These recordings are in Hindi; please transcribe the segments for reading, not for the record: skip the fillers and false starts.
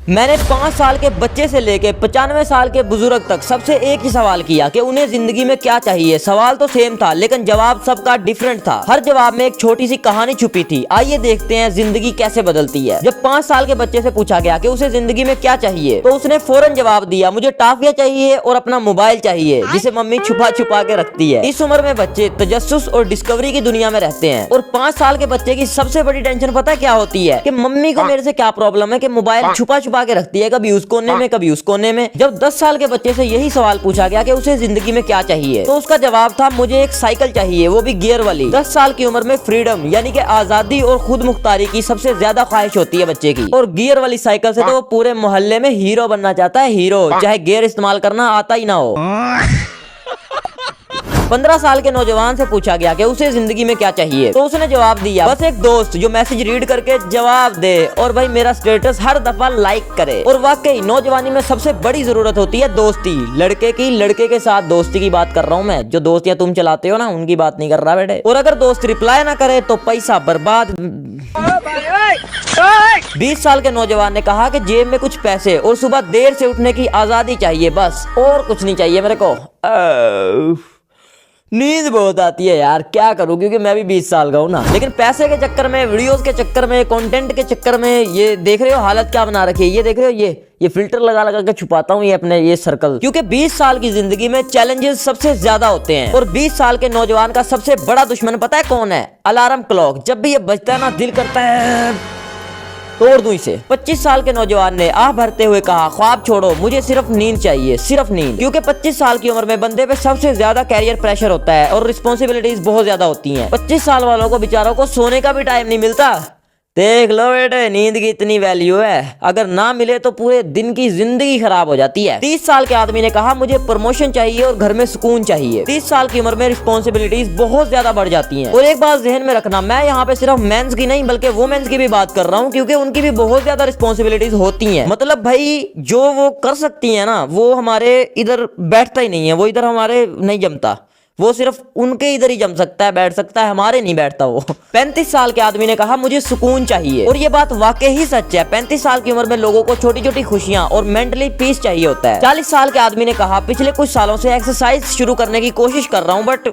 मैंने 5 साल के बच्चे से लेके 95 साल के बुजुर्ग तक सबसे एक ही सवाल किया कि उन्हें जिंदगी में क्या चाहिए। सवाल तो सेम था लेकिन जवाब सबका डिफरेंट था। हर जवाब में एक छोटी सी कहानी छुपी थी। आइए देखते हैं जिंदगी कैसे बदलती है। जब 5 साल के बच्चे से पूछा गया कि उसे जिंदगी में क्या चाहिए तो उसने फौरन जवाब दिया, मुझे टाफिया चाहिए और अपना मोबाइल चाहिए जिसे मम्मी छुपा छुपा के रखती है। इस उम्र में बच्चे तजस्सुस और डिस्कवरी की दुनिया में रहते हैं और 5 साल के बच्चे की सबसे बड़ी टेंशन पता है क्या होती है कि मम्मी को मेरे से क्या प्रॉब्लम है कि मोबाइल छुपा छुपा के रखती है, कभी उस कोने में कभी उस कोने में। जब 10 साल के बच्चे से यही सवाल पूछा गया कि उसे जिंदगी में क्या चाहिए तो उसका जवाब था, मुझे एक साइकिल चाहिए, वो भी गियर वाली। 10 साल की उम्र में फ्रीडम यानी कि आजादी और खुद मुख्तारी की सबसे ज्यादा ख्वाहिश होती है बच्चे की, और गियर वाली साइकिल से तो वो पूरे मोहल्ले में हीरो बनना चाहता है, हीरो, चाहे गियर इस्तेमाल करना आता ही ना हो। 15 साल के नौजवान से पूछा गया कि उसे जिंदगी में क्या चाहिए तो उसने जवाब दिया, बस एक दोस्त जो मैसेज रीड करके जवाब दे और भाई मेरा स्टेटस हर दफा लाइक करे। और वाकई नौजवानी में सबसे बड़ी जरूरत होती है दोस्ती, लड़के की लड़के के साथ दोस्ती की बात कर रहा हूँ मैं। जो दोस्तियां तुम चलाते हो ना उनकी बात नहीं कर रहा बेटे। और अगर दोस्त रिप्लाई ना करे तो पैसा बर्बाद। 20 साल के नौजवान ने कहा कि जेब में कुछ पैसे और सुबह देर से उठने की आजादी चाहिए, बस और कुछ नहीं चाहिए मेरे को। नींद बहुत आती है यार, क्या करूं क्योंकि मैं भी 20 साल का हूं ना। लेकिन पैसे के चक्कर में, वीडियोस के चक्कर में, कंटेंट के चक्कर में, ये देख रहे हो हालत क्या बना रखी है, ये देख रहे हो, ये फिल्टर लगा लगा के छुपाता हूँ ये अपने ये सर्कल, क्योंकि 20 साल की जिंदगी में चैलेंजेस सबसे ज्यादा होते हैं। और 20 साल के नौजवान का सबसे बड़ा दुश्मन पता है कौन है? Alarm clock. जब भी ये बजता है ना दिल करता है तोड़ दूं इसे। 25 साल के नौजवान ने आह भरते हुए कहा, ख्वाब छोड़ो, मुझे सिर्फ नींद चाहिए, सिर्फ नींद। क्योंकि 25 साल की उम्र में बंदे पे सबसे ज्यादा कैरियर प्रेशर होता है और रिस्पॉन्सिबिलिटीज बहुत ज्यादा होती हैं। 25 साल वालों को बेचारों को सोने का भी टाइम नहीं मिलता। देख लो बेटे, नींद की इतनी वैल्यू है, अगर ना मिले तो पूरे दिन की जिंदगी खराब हो जाती है। 30 साल के आदमी ने कहा, मुझे प्रमोशन चाहिए और घर में सुकून चाहिए। 30 साल की उम्र में रिस्पॉन्सिबिलिटीज बहुत ज्यादा बढ़ जाती हैं। और एक बात जहन में रखना, मैं यहाँ पे सिर्फ मेंस की नहीं बल्कि वुमेन्स की भी बात कर रहा हूँ, क्योंकि उनकी भी बहुत ज्यादा रिस्पॉन्सिबिलिटीज होती हैं। मतलब भाई जो वो कर सकती है ना वो हमारे इधर बैठता ही नहीं है, वो इधर हमारे नहीं जमता, वो सिर्फ उनके इधर ही जम सकता है, बैठ सकता है, हमारे नहीं बैठता वो। 35 साल के आदमी ने कहा, मुझे सुकून चाहिए। और ये बात वाकई ही सच है। 35 साल की उम्र में लोगों को छोटी छोटी खुशियां और मेंटली पीस चाहिए होता है। 40 साल के आदमी ने कहा, पिछले कुछ सालों से एक्सरसाइज शुरू करने की कोशिश कर रहा हूँ बट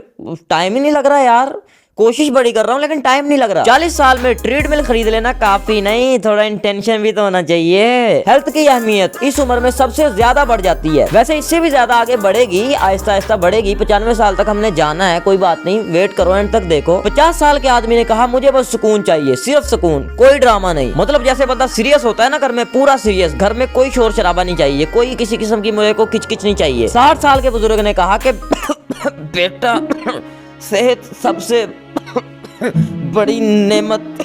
टाइम ही नहीं लग रहा यार, कोशिश बड़ी कर रहा हूँ लेकिन टाइम नहीं लग रहा। 40 साल में ट्रीडमिल खरीद लेना काफी नहीं, थोड़ा इंटेंशन भी तो होना चाहिए। हेल्थ की अहमियत इस उम्र में सबसे ज्यादा बढ़ जाती है। वैसे इससे भी ज्यादा आगे बढ़ेगी, आहिस्ता आहिस्ता बढ़ेगी। 95 साल तक हमने जाना है, कोई बात नहीं, वेट करो एंड तक देखो। 50 साल के आदमी ने कहा, मुझे बस सुकून चाहिए, सिर्फ सुकून, कोई ड्रामा नहीं। मतलब जैसे बंदा सीरियस होता है ना घर में, पूरा सीरियस, घर में कोई शोर शराबा नहीं चाहिए, कोई किसी किस्म की मुझे को किचकिच नहीं चाहिए। 60 साल के बुजुर्ग ने कहा कि बेटा सेहत सबसे बड़ी नेमत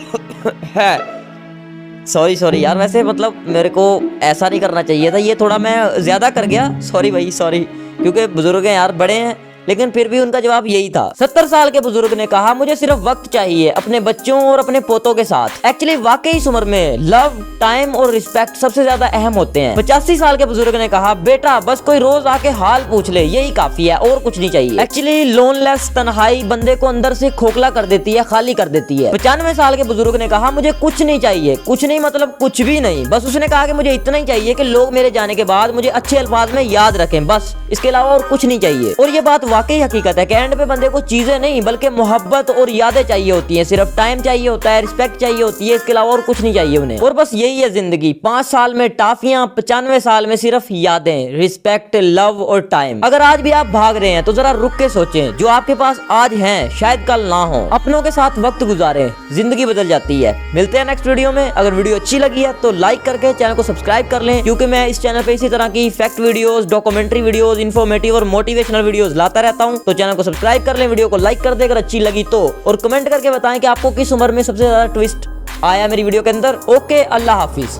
है। सॉरी यार, वैसे मतलब मेरे को ऐसा नहीं करना चाहिए था, ये थोड़ा मैं ज्यादा कर गया, सॉरी भाई सॉरी, क्योंकि बुजुर्ग हैं यार, बड़े हैं, लेकिन फिर भी उनका जवाब यही था। 70 साल के बुजुर्ग ने कहा, मुझे सिर्फ वक्त चाहिए अपने बच्चों और अपने पोतों के साथ। एक्चुअली वाकई इस उम्र में लव, टाइम और रिस्पेक्ट सबसे ज्यादा अहम होते हैं। 85 साल के बुजुर्ग ने कहा, बेटा बस कोई रोज आके हाल पूछ ले, यही काफी है, और कुछ नहीं चाहिए। एक्चुअली लोनलेस, तन्हाई बंदे को अंदर से खोखला कर देती है, खाली कर देती है। 95 साल के बुजुर्ग ने कहा, मुझे कुछ नहीं चाहिए, कुछ नहीं मतलब कुछ भी नहीं, बस उसने कहा कि मुझे इतना ही चाहिए कि लोग मेरे जाने के बाद मुझे अच्छे अल्फाज में याद रखें, बस इसके अलावा और कुछ नहीं चाहिए। और ये बात वाकई हकीकत है कि एंड पे बंदे को चीजें नहीं बल्कि मोहब्बत और यादें चाहिए होती हैं, सिर्फ टाइम चाहिए होता है, रिस्पेक्ट चाहिए होती है, इसके अलावा और कुछ नहीं चाहिए उन्हें। और बस यही है जिंदगी। 5 साल में टाफियां, 95 साल में सिर्फ यादें, रिस्पेक्ट, लव और टाइम। अगर आज भी आप भाग रहे हैं तो जरा रुक के सोचें, जो आपके पास आज हैं शायद कल ना हो। अपनों के साथ वक्त गुजारें, जिंदगी बदल जाती है। मिलते हैं नेक्स्ट वीडियो में। अगर वीडियो अच्छी लगी है तो लाइक करके चैनल को सब्सक्राइब कर लें, क्योंकि मैं इस चैनल पे इसी तरह की fact videos, documentary videos, informative और मोटिवेशनल वीडियोस लाता रहता हूँ। तो चैनल को सब्सक्राइब कर लें, वीडियो को लाइक कर दे अगर अच्छी लगी तो, और कमेंट करके बताएं कि आपको किस उम्र में सबसे ज्यादा ट्विस्ट आया मेरी वीडियो के अंदर। ओके, अल्लाह हाफिज।